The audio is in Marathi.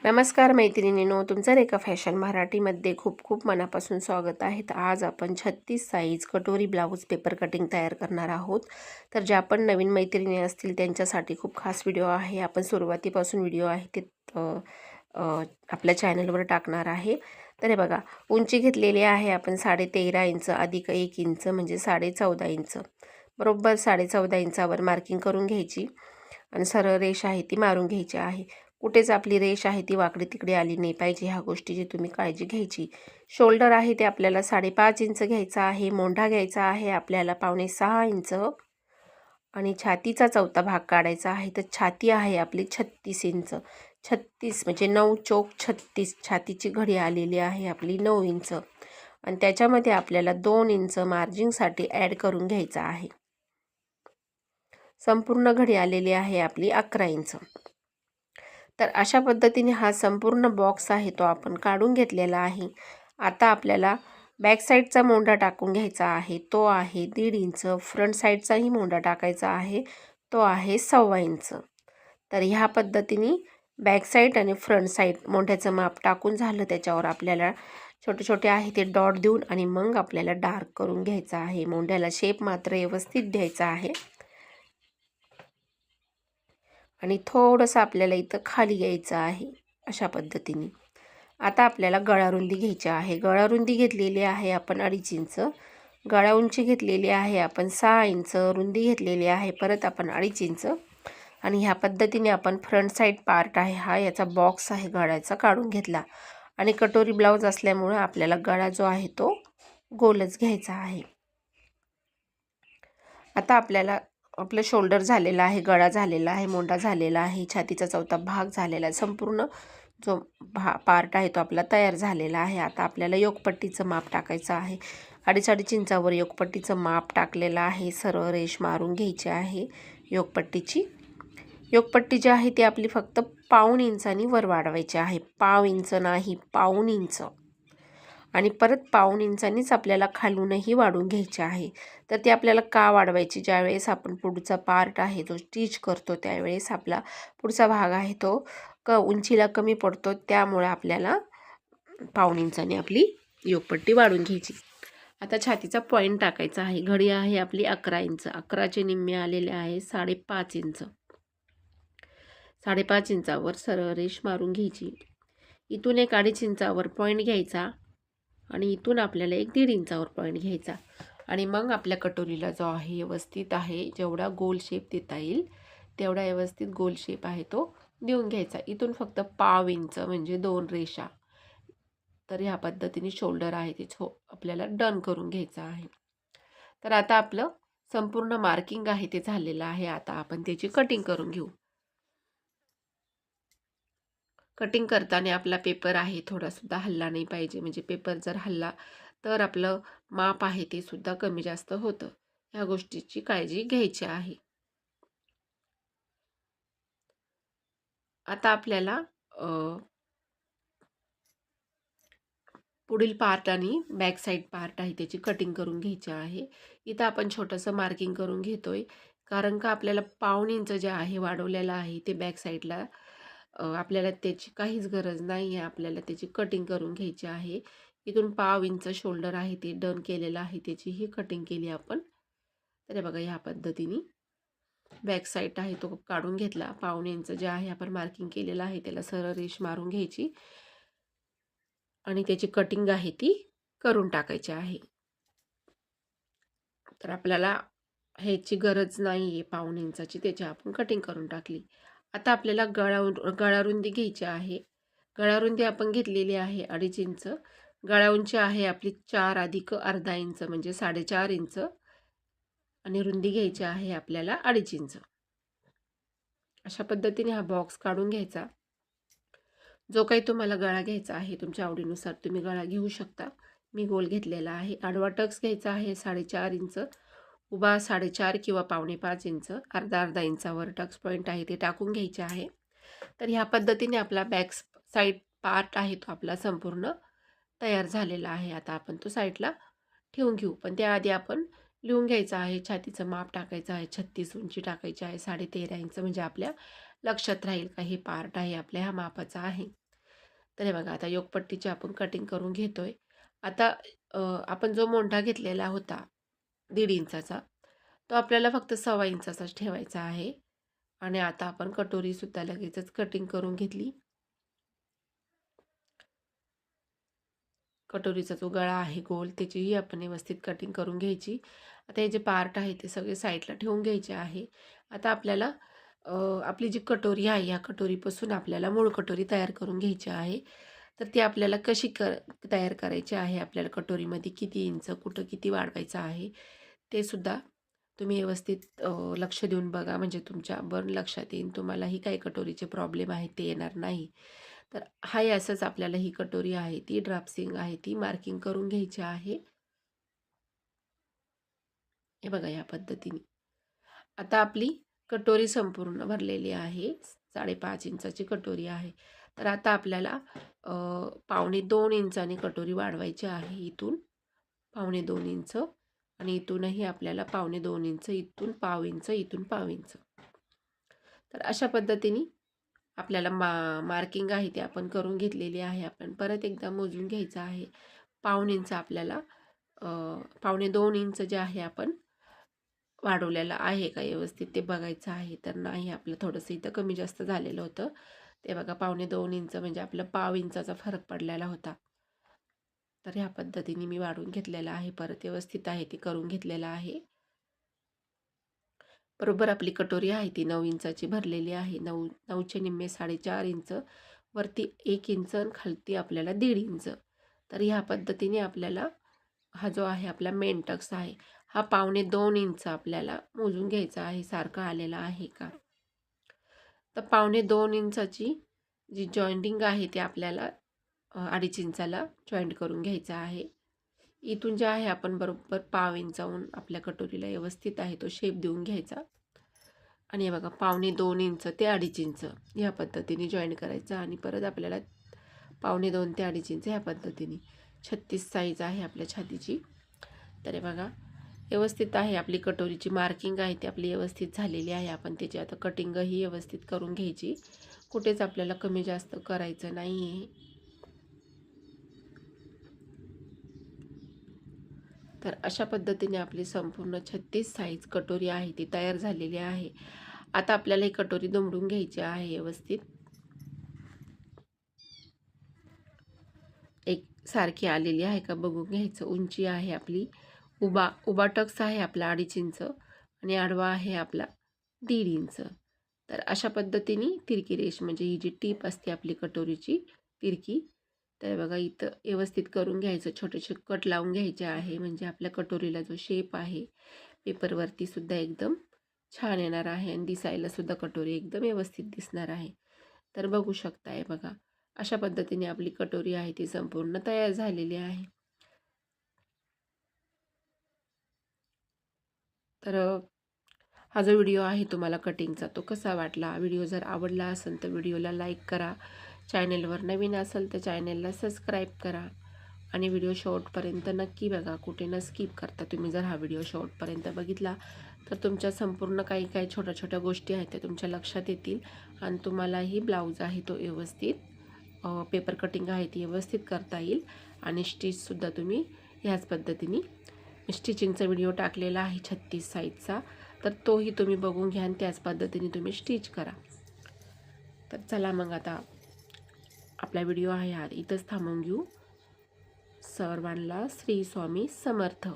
नमस्कार मैत्रिणींनो, तुमचं रेखा फॅशन मराठीमध्ये खूप खूप मनापासून स्वागत आहे. तर आज आपण 36 साईज कटोरी ब्लाऊज पेपर कटिंग तयार करणार आहोत. तर ज्या पण नवीन मैत्रिणी असतील त्यांच्यासाठी खूप खास व्हिडिओ आहे. आपण सुरुवातीपासून व्हिडिओ आहे ते आपल्या चॅनलवर टाकणार आहे. तर हे बघा, उंची घेतलेली आहे आपण 13.5 इंच अधिक 1 इंच म्हणजे 14.5 इंच. बरोबर 14.5 इंचावर मार्किंग करून घ्यायची आणि सरळ रेष आहे ती मारून घ्यायची आहे. कुठेच आपली रेष आहे ती वाकडी तिकडे आली नाही पाहिजे, ह्या गोष्टीची तुम्ही काळजी घ्यायची. शोल्डर आहे ते आपल्याला 5.5 इंच घ्यायचा आहे. मोंढा घ्यायचा आहे आपल्याला 5.25 इंच आणि छातीचा चौथा भाग काढायचा आहे. तर छाती आहे आपली 36 इंच. 36 म्हणजे 9 चौक 36. छातीची घडी आलेली आहे आपली 9 इंच आणि त्याच्यामध्ये आपल्याला 2 इंच मार्जिनसाठी ॲड करून घ्यायचा आहे. संपूर्ण घडी आलेली आहे आपली 11 इंच. तर अशा पद्धतीने हा संपूर्ण बॉक्स आहे तो आपण काढून घेतलेला आहे. आता आपल्याला बॅक साईडचा मोंढा टाकून घ्यायचा आहे. तो आहे 1.5 इंच. फ्रंट साईडचाही मोंढा टाकायचा आहे. तो आहे 1.25 इंच. तर ह्या पद्धतीने बॅक साईड आणि फ्रंट साईड मोंढ्याचं माप टाकून झालं, त्याच्यावर आपल्याला छोटे छोटे आहे ते डॉट देऊन आणि मग आपल्याला डार्क करून घ्यायचा आहे. मोंढ्याला शेप मात्र व्यवस्थित द्यायचा आहे आणि थोडंसं आपल्याला इथं खाली यायचं आहे अशा पद्धतीने. आता आपल्याला गळारुंदी घ्यायची आहे. गळारुंदी घेतलेली आहे आपण 2.5 इंच. गळा उंची घेतलेली आहे आपण 6 इंच. रुंदी घेतलेली आहे परत आपण 2.5 इंच आणि ह्या पद्धतीने आपण फ्रंट साईड पार्ट आहे हा याचा बॉक्स आहे गळ्याचा काढून घेतला आणि कटोरी ब्लाऊज असल्यामुळे आपल्याला गळा जो आहे तो गोलच घ्यायचा आहे. आता आपल्याला आपलं शोल्डर झालेला आहे, गळा झालेला आहे, मोंढा झालेला आहे, छातीचा चौथा भाग झालेला आहे. संपूर्ण जो पार्ट आहे तो आपला तयार झालेला आहे. आता आपल्याला योकपट्टीचं माप टाकायचं आहे. 2.5 इंचावर योकपट्टीचं माप टाकलेलं आहे. सरळ रेष मारून घ्यायची आहे योकपट्टीची. योकपट्टी जी आहे ती आपली फक्त 1.5 इंचानी वर वाढवायची आहे. 1.5 इंच नाही, 1.5 इंच. आणि परत 1.5 इंचांनीच आपल्याला खालूनही वाढून घ्यायचे आहे. तर ती आपल्याला का वाढवायची, ज्यावेळेस आपण पुढचा पार्ट आहे जो स्टिच करतो त्यावेळेस आपला पुढचा भाग आहे तो उंचीला कमी पडतो, त्यामुळे आपल्याला 1.5 इंचांनी आपली योकपट्टी वाढून घ्यायची. आता छातीचा पॉईंट टाकायचा आहे. घडी आहे आपली 11 इंच. 11चे निम्मे आलेले आहे 5.5 इंच. 5.5 इंचावर सरळ रेष मारून घ्यायची. इथून एक 2.5 इंचावर पॉईंट घ्यायचा आणि इथून आपल्याला 1.5 इंचावर पॉईंट घ्यायचा आणि मग आपल्या कटोरीला जो आहे व्यवस्थित आहे जेवढा गोल शेप देता येईल तेवढा व्यवस्थित गोल शेप आहे तो देऊन घ्यायचा. इथून फक्त 1.5 इंच म्हणजे 2 रेषा. तर ह्या पद्धतीने शोल्डर आहे ते आपल्याला डन करून घ्यायचं आहे. तर आता आपलं संपूर्ण मार्किंग आहे ते झालेलं आहे. आता आपण त्याची कटिंग करून घेऊ. कटिंग करताना आपला पेपर आहे थोडासुद्धा हलला नाही पाहिजे, म्हणजे पेपर जर हलला तर आपलं माप आहे ते सुद्धा कमी जास्त होतं. ह्या गोष्टीची काळजी घ्यायची आहे. आता आपल्याला पुढील पार्ट आणि बॅक साईड पार्ट आहे त्याची कटिंग करून घ्यायची आहे. इथं आपण छोटंसं मार्किंग करून घेतोय, कारण का आपल्याला 1.5 इंच जे आहे वाढवलेलं आहे ते बॅक साईडला आपल्याला त्याची काहीच गरज नाही आहे. आपल्याला त्याची कटिंग करून घ्यायची आहे. इथून 1.5 इंच शोल्डर आहे ते डन केलेलं आहे, त्याची ही कटिंग केली आपण. तर बघा ह्या पद्धतीने बॅक साईड आहे तो काढून घेतला. 1.5 इंच जे आहे आपण मार्किंग केलेलं आहे त्याला सरळ रेष मारून घ्यायची आणि त्याची कटिंग आहे ती करून टाकायची आहे. तर आपल्याला ह्याची गरज नाही आहे 1.5 इंचाची, त्याची आपण कटिंग करून टाकली. आता आपल्याला गळारुंदी घ्यायची आहे. गळारुंदी आपण घेतलेली आहे 2.5 इंच. गळा उंची आहे आपली 4 अधिक अर्धा इंच म्हणजे 4.5 इंच आणि रुंदी घ्यायची आहे आपल्याला 2.5 इंच. अशा पद्धतीने हा बॉक्स काढून घ्यायचा. जो काही तुम्हाला गळा घ्यायचा आहे तुमच्या आवडीनुसार तुम्ही गळा घेऊ शकता. मी गोल घेतलेला आहे. आडवा टक्स घ्यायचा आहे 4.5 इंच. उभा 4.5 किंवा 4.25 इंच. अर्धा इंचावर टक्स पॉईंट आहे ते टाकून घ्यायचे आहे. तर ह्या पद्धतीने आपला बॅक साईड पार्ट आहे तो आपला संपूर्ण तयार झालेला आहे. आता आपण तो साईडला ठेवून घेऊ, पण त्याआधी आपण लिहून घ्यायचं आहे. छातीचं माप टाकायचं आहे. 36 उंची टाकायची आहे. 13.5 इंच म्हणजे आपल्या लक्षात राहील का हे पार्ट आहे आपल्या ह्या मापाचा आहे. तर हे बघा आता योगपट्टीची आपण कटिंग करून घेतोय. आता आपण जो मोंढा घेतलेला होता 1.5 इंचाचा, तो आपल्याला फक्त 1.25 इंचाचाच ठेवायचा आहे. आणि आता आपण कटोरीसुद्धा लगेचच कटिंग करून घेतली. कटोरीचा जो गळा आहे गोल त्याचीही आपण व्यवस्थित कटिंग करून घ्यायची. आता हे जे पार्ट आहे ते सगळे साईडला ठेवून घ्यायचे आहे. आता आपल्याला आपली जी कटोरी आहे या कटोरीपासून आपल्याला मूळ कटोरी तयार करून घ्यायची आहे. तर ती आपल्याला कशी तयार करायची आहे, आपल्याला कटोरीमध्ये किती इंच कुठं किती वाढवायचं आहे ते सुद्धा तुम्ही व्यवस्थित लक्ष देऊन बघा, म्हणजे तुमच्या लक्षात येईल. तुम्हालाही काही कटोरीचे प्रॉब्लेम आहेत ते येणार नाही. तर हाही असंच आपल्याला ही कटोरी आहे ती ड्राफ्सिंग आहे ती मार्किंग करून घ्यायची आहे. हे बघा या पद्धतीने. आता आपली कटोरी संपूर्ण भरलेली आहे. 5.5 इंचाची कटोरी आहे. तर आता आपल्याला 1.25 इंचानी कटोरी वाढवायची आहे इथून 1.25 इंच आणि इथूनही आपल्याला 1.25 इंच, इथून 1/2 इंच, इथून 1/2 इंच. तर अशा पद्धतीने आपल्याला मार्किंग आहे ती आपण करून घेतलेली आहे. आपण परत एकदा मोजून घ्यायचं आहे. 1/2 इंच आपल्याला 1.25 इंच जे आहे आपण वाढवलेलं आहे का व्यवस्थित ते बघायचं आहे. तर नाही, आपलं थोडंसं इथं कमी जास्त झालेलं होतं. ते बघा 1.25 इंच म्हणजे आपलं 1/2 इंचाचा फरक पडलेला होता. तर ह्या पद्धतीने मी वाढवून घेतलेलं आहे. परत व्यवस्थित आहे ते करून घेतलेलं आहे. बरोबर आपली कटोरी आहे ती 9 इंचाची भरलेली आहे. 9चे निम्मे 4.5 इंच, वरती 1 इंच आणि खालती आपल्याला 1.5 इंच. तर ह्या पद्धतीने आपल्याला हा जो आहे आपला मेन टक्स आहे, हा 1.25 इंच आपल्याला मोजून घ्यायचा आहे, सारखा आलेला आहे का. तर 1.25 इंचाची जी जॉइंटिंग आहे ते आपल्याला 2.5 इंचाला जॉईंट करून घ्यायचा आहे. इथून जे आहे आपण बरोबर 1/2 इंचाहून आपल्या कटोरीला व्यवस्थित आहे तो शेप देऊन घ्यायचा. आणि हे बघा 1.25 इंच ते 2.5 इंच ह्या पद्धतीने जॉईन करायचं आणि परत आपल्याला 1.25 ते 2.5 इंच ह्या पद्धतीने 36 साईज आहे आपल्या छातीची. तर हे बघा व्यवस्थित आहे आपली कटोरीची मार्किंग आहे ती आपली व्यवस्थित झालेली आहे. आपण त्याची आता कटिंगही व्यवस्थित करून घ्यायची. कुठेच आपल्याला कमी जास्त करायचं नाही आहे. तर अशा पद्धतीने आपली संपूर्ण 36 साईज कटोरी आहे ती तयार झालेली आहे. आता आपल्याला ही कटोरी दुमडून घ्यायची आहे व्यवस्थित. एक सारखी आलेली आहे का बघून घ्यायचं. उंची आहे आपली उभा टक्स आहे आपला 2.5 इंच आणि आडवा आहे आपला 1.5 इंच. तर अशा पद्धतीने तिरकी रेष म्हणजे ही जी टीप असते आपली कटोरीची तिरकी, तर बघा इथं व्यवस्थित करून घ्यायचं. छोटे छोटे कट लावून घ्यायचे आहे, म्हणजे आपल्या कटोरीला जो शेप आहे पेपरवरती सुद्धा एकदम छान येणार आहे आणि दिसायला सुद्धा कटोरी एकदम व्यवस्थित दिसणार आहे. तर बघू शकताय बघा अशा पद्धतीने आपली कटोरी आहे ती संपूर्ण तयार झालेली आहे. तर हा जो व्हिडिओ आहे तुम्हाला कटिंगचा तो कसा वाटला, व्हिडिओ जर आवडला असेल तर व्हिडिओला लाईक करा, चॅनेलवर नवीन असेल तर चॅनेलला सबस्क्राईब करा आणि व्हिडिओ शेवटपर्यंत नक्की बघा, कुठे न स्किप करता. तुम्ही जर हा व्हिडिओ शेवटपर्यंत बघितला तर तुमच्या संपूर्ण काही काही छोट्या छोट्या गोष्टी आहेत त्या तुमच्या लक्षात येतील आणि तुम्हालाही ब्लाऊज आहे तो व्यवस्थित पेपर कटिंग आहे ती व्यवस्थित करता येईल आणि स्टिचसुद्धा तुम्ही ह्याच पद्धतीने स्टिचिंगचा व्हिडिओ टाकलेला आहे 36 साईजचा, तर तोही तुम्ही बघून घ्या आणि त्याच पद्धतीने तुम्ही स्टिच करा. तर चला मग आता आपला व्हिडिओ आहे हा इथंच थांबवून घेऊ. सर्वांना श्री स्वामी समर्थ.